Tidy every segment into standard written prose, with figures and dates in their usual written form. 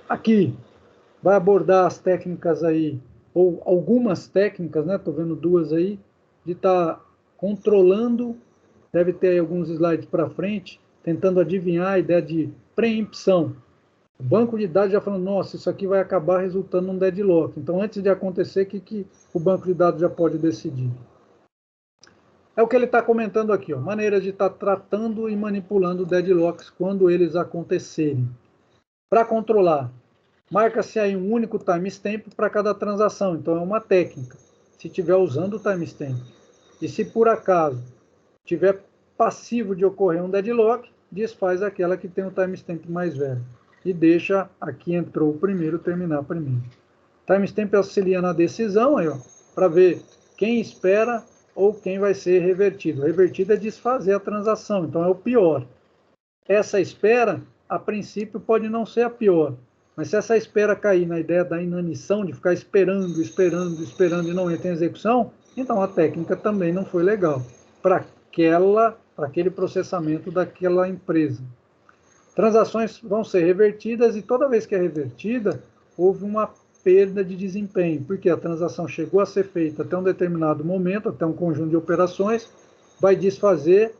Aqui vai abordar as técnicas aí, ou algumas técnicas, né? Estou vendo duas aí, de estar controlando, deve ter aí alguns slides para frente, tentando adivinhar a ideia de preempção. O banco de dados já falando, nossa, isso aqui vai acabar resultando num deadlock. Então, antes de acontecer, o que o banco de dados já pode decidir? É o que ele está comentando aqui, ó, maneiras de estar tratando e manipulando deadlocks quando eles acontecerem. Para controlar, marca-se aí um único timestamp para cada transação, então é uma técnica, se estiver usando o timestamp. E se por acaso tiver passivo de ocorrer um deadlock, desfaz aquela que tem o timestamp mais velho. E deixa aqui entrou o primeiro, terminar primeiro. Timestamp auxilia na decisão, aí, ó, para ver quem espera ou quem vai ser revertido. Revertido é desfazer a transação, então é o pior. Essa espera, a princípio, pode não ser a pior, mas se essa espera cair na ideia da inanição, de ficar esperando, esperando, esperando e não entra em execução, então a técnica também não foi legal para aquele processamento daquela empresa. Transações vão ser revertidas e toda vez que é revertida, houve uma perda de desempenho, porque a transação chegou a ser feita até um determinado momento, até um conjunto de operações, vai desfazer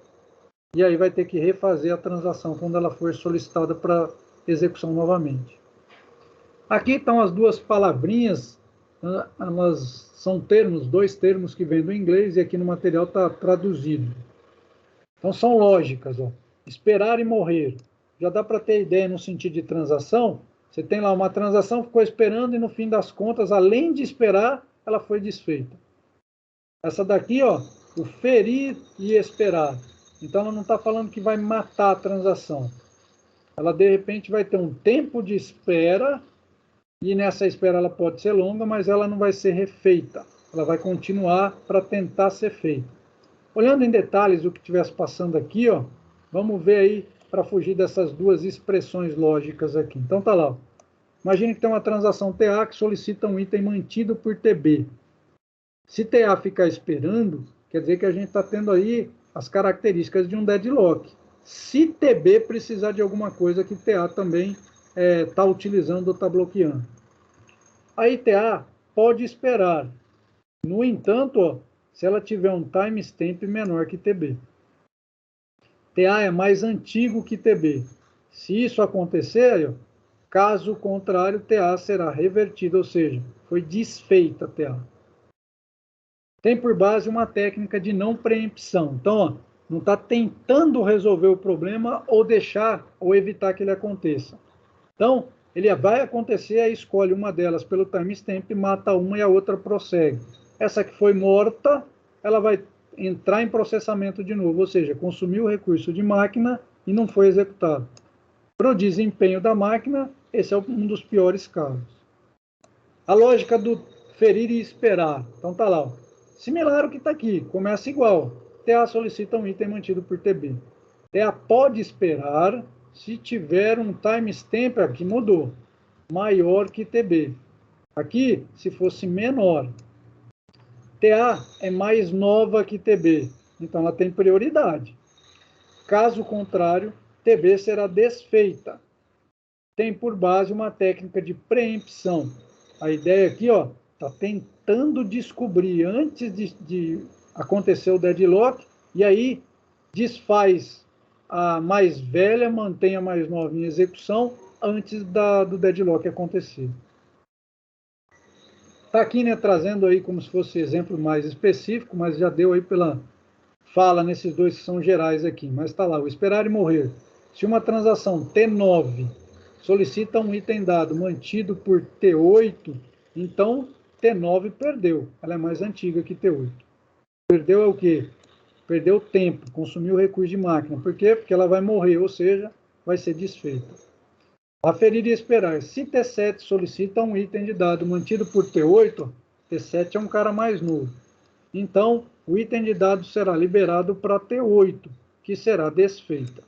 e aí vai ter que refazer a transação quando ela for solicitada para execução novamente. Aqui estão as duas palavrinhas, elas são termos, dois termos que vêm do inglês e aqui no material está traduzido. Então são lógicas, ó. Esperar e morrer. Já dá para ter ideia no sentido de transação. Você tem lá uma transação, ficou esperando e no fim das contas, além de esperar, ela foi desfeita. Essa daqui, ó, o ferir e esperar. Então ela não está falando que vai matar a transação. Ela de repente vai ter um tempo de espera e nessa espera ela pode ser longa, mas ela não vai ser refeita. Ela vai continuar para tentar ser feita. Olhando em detalhes o que estivesse passando aqui, ó, vamos ver aí para fugir dessas duas expressões lógicas aqui. Então tá lá. Ó. Imagine que tem uma transação TA que solicita um item mantido por TB. Se TA ficar esperando, quer dizer que a gente está tendo aí as características de um deadlock. Se TB precisar de alguma coisa que TA também está utilizando ou está bloqueando. A TA pode esperar. No entanto, ó, se ela tiver um timestamp menor que TB. TA é mais antigo que TB. Se isso acontecer, ó, caso contrário, TA será revertida, ou seja, foi desfeita a TA. Tem por base uma técnica de não preempção. Então, ó, não está tentando resolver o problema ou deixar ou evitar que ele aconteça. Então, ele vai acontecer, aí escolhe uma delas pelo timestamp, mata uma e a outra prossegue. Essa que foi morta, ela vai entrar em processamento de novo, ou seja, consumiu o recurso de máquina e não foi executado. Para o desempenho da máquina, esse é um dos piores casos. A lógica do ferir e esperar. Então tá lá, ó. Similar ao que está aqui, começa igual. TA solicita um item mantido por TB. TA pode esperar se tiver um timestamp, aqui mudou, maior que TB. Aqui, se fosse menor. TA é mais nova que TB, então ela tem prioridade. Caso contrário, TB será desfeita. Tem por base uma técnica de preempção. A ideia aqui, ó, está tentando descobrir antes de acontecer o deadlock, e aí desfaz a mais velha, mantém a mais nova em execução antes do deadlock acontecer. Está aqui, né, trazendo aí como se fosse exemplo mais específico, mas já deu aí pela fala nesses dois que são gerais aqui. Mas está lá, o esperar e morrer. Se uma transação T9 solicita um item dado mantido por T8, então T9 perdeu. Ela é mais antiga que T8. Perdeu é o quê? Perdeu tempo, consumiu recurso de máquina. Por quê? Porque ela vai morrer, ou seja, vai ser desfeita. Aferir e esperar. Se T7 solicita um item de dado mantido por T8, T7 é um cara mais novo. Então, o item de dado será liberado para T8, que será desfeita.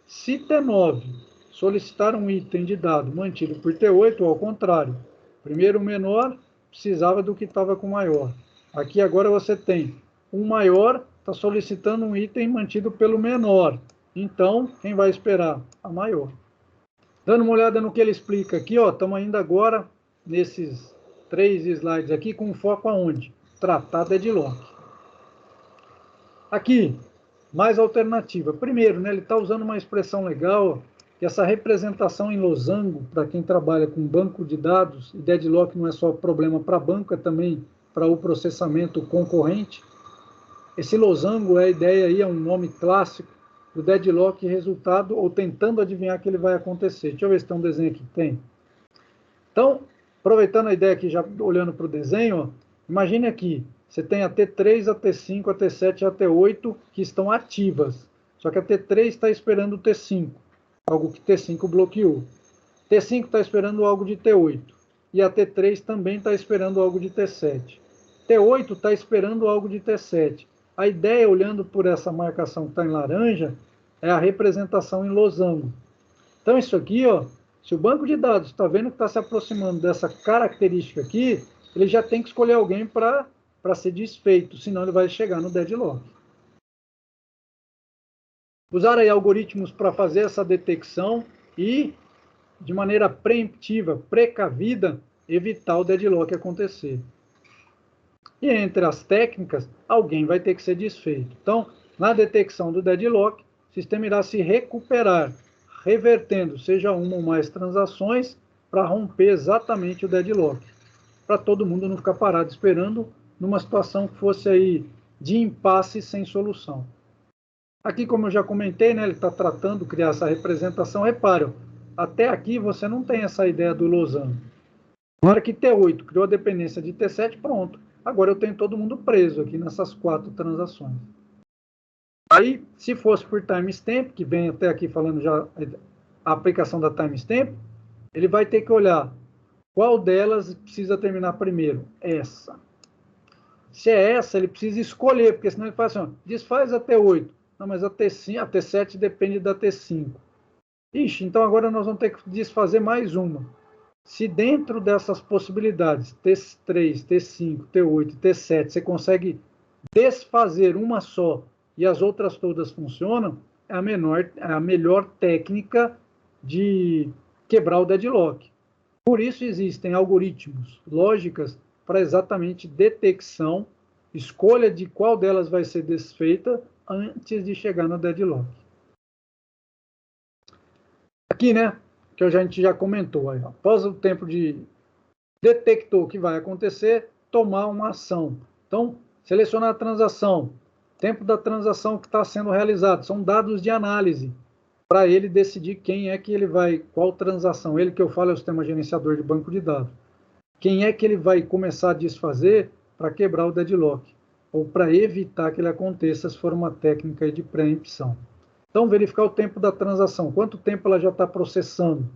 Se T9 solicitar um item de dado mantido por T8, ou ao contrário, primeiro o menor precisava do que estava com o maior. Aqui agora você tem um maior está solicitando um item mantido pelo menor. Então, quem vai esperar? A maior. Dando uma olhada no que ele explica aqui, ó, estamos ainda agora nesses 3 slides aqui com foco aonde? Tratar deadlock. Aqui, mais alternativa. Primeiro, né, ele está usando uma expressão legal, que essa representação em losango, para quem trabalha com banco de dados, e deadlock não é só problema para banco, é também para o processamento concorrente. Esse losango é a ideia aí, é um nome clássico do deadlock resultado, ou tentando adivinhar que ele vai acontecer. Deixa eu ver se tem um desenho aqui. Tem. Então, aproveitando a ideia aqui, já olhando para o desenho, ó, imagine aqui, você tem a T3, a T5, a T7 e a T8 que estão ativas. Só que a T3 está esperando o T5, algo que T5 bloqueou. T5 está esperando algo de T8. E a T3 também está esperando algo de T7. T8 está esperando algo de T7. A ideia, olhando por essa marcação que está em laranja, é a representação em losango. Então, isso aqui, ó, se o banco de dados está vendo que está se aproximando dessa característica aqui, ele já tem que escolher alguém para ser desfeito, senão ele vai chegar no deadlock. Usar aí algoritmos para fazer essa detecção e, de maneira preemptiva, precavida, evitar o deadlock acontecer. E entre as técnicas, alguém vai ter que ser desfeito. Então, na detecção do deadlock, o sistema irá se recuperar, revertendo, seja uma ou mais transações, para romper exatamente o deadlock. Para todo mundo não ficar parado esperando numa situação que fosse aí de impasse sem solução. Aqui, como eu já comentei, né, ele está tratando de criar essa representação. Repare, até aqui você não tem essa ideia do losango. Na hora que T8 criou a dependência de T7, pronto. Agora eu tenho todo mundo preso aqui nessas 4 transações. Aí, se fosse por timestamp, que vem até aqui falando já a aplicação da timestamp, ele vai ter que olhar qual delas precisa terminar primeiro. Essa. Se é essa, ele precisa escolher, porque senão ele fala assim, ó, desfaz a T8. Não, mas a T5, a T7 depende da T5. Ixi, então agora nós vamos ter que desfazer mais uma. Se dentro dessas possibilidades, T3, T5, T8 e T7, você consegue desfazer uma só e as outras todas funcionam, é a melhor técnica de quebrar o deadlock. Por isso existem algoritmos, lógicas, para exatamente detecção, escolha de qual delas vai ser desfeita antes de chegar no deadlock. Aqui, né, que a gente já comentou, aí, após o tempo de detectou que vai acontecer, tomar uma ação. Então, selecionar a transação, tempo da transação que está sendo realizada, são dados de análise, para ele decidir quem é que ele vai, qual transação, ele que eu falo é o sistema gerenciador de banco de dados, quem é que ele vai começar a desfazer para quebrar o deadlock, ou para evitar que ele aconteça, se for uma técnica de preempção. Então, verificar o tempo da transação, quanto tempo ela já está processando.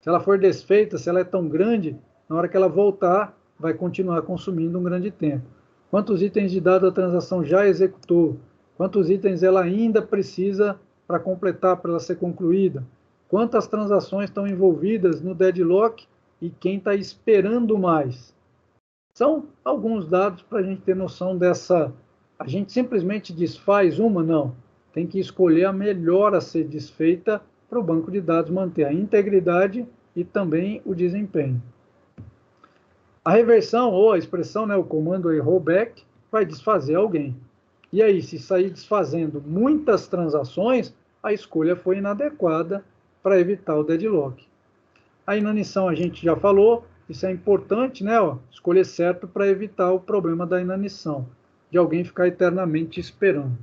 Se ela for desfeita, se ela é tão grande, na hora que ela voltar, vai continuar consumindo um grande tempo. Quantos itens de dado a transação já executou? Quantos itens ela ainda precisa para completar, para ela ser concluída? Quantas transações estão envolvidas no deadlock e quem está esperando mais? São alguns dados para a gente ter noção dessa... A gente simplesmente desfaz uma? Não. Tem que escolher a melhor a ser desfeita para o banco de dados manter a integridade e também o desempenho. A reversão ou a expressão, né, o comando aí, rollback, vai desfazer alguém. E aí, se sair desfazendo muitas transações, a escolha foi inadequada para evitar o deadlock. A inanição a gente já falou, isso é importante, né, ó, escolher certo para evitar o problema da inanição, de alguém ficar eternamente esperando.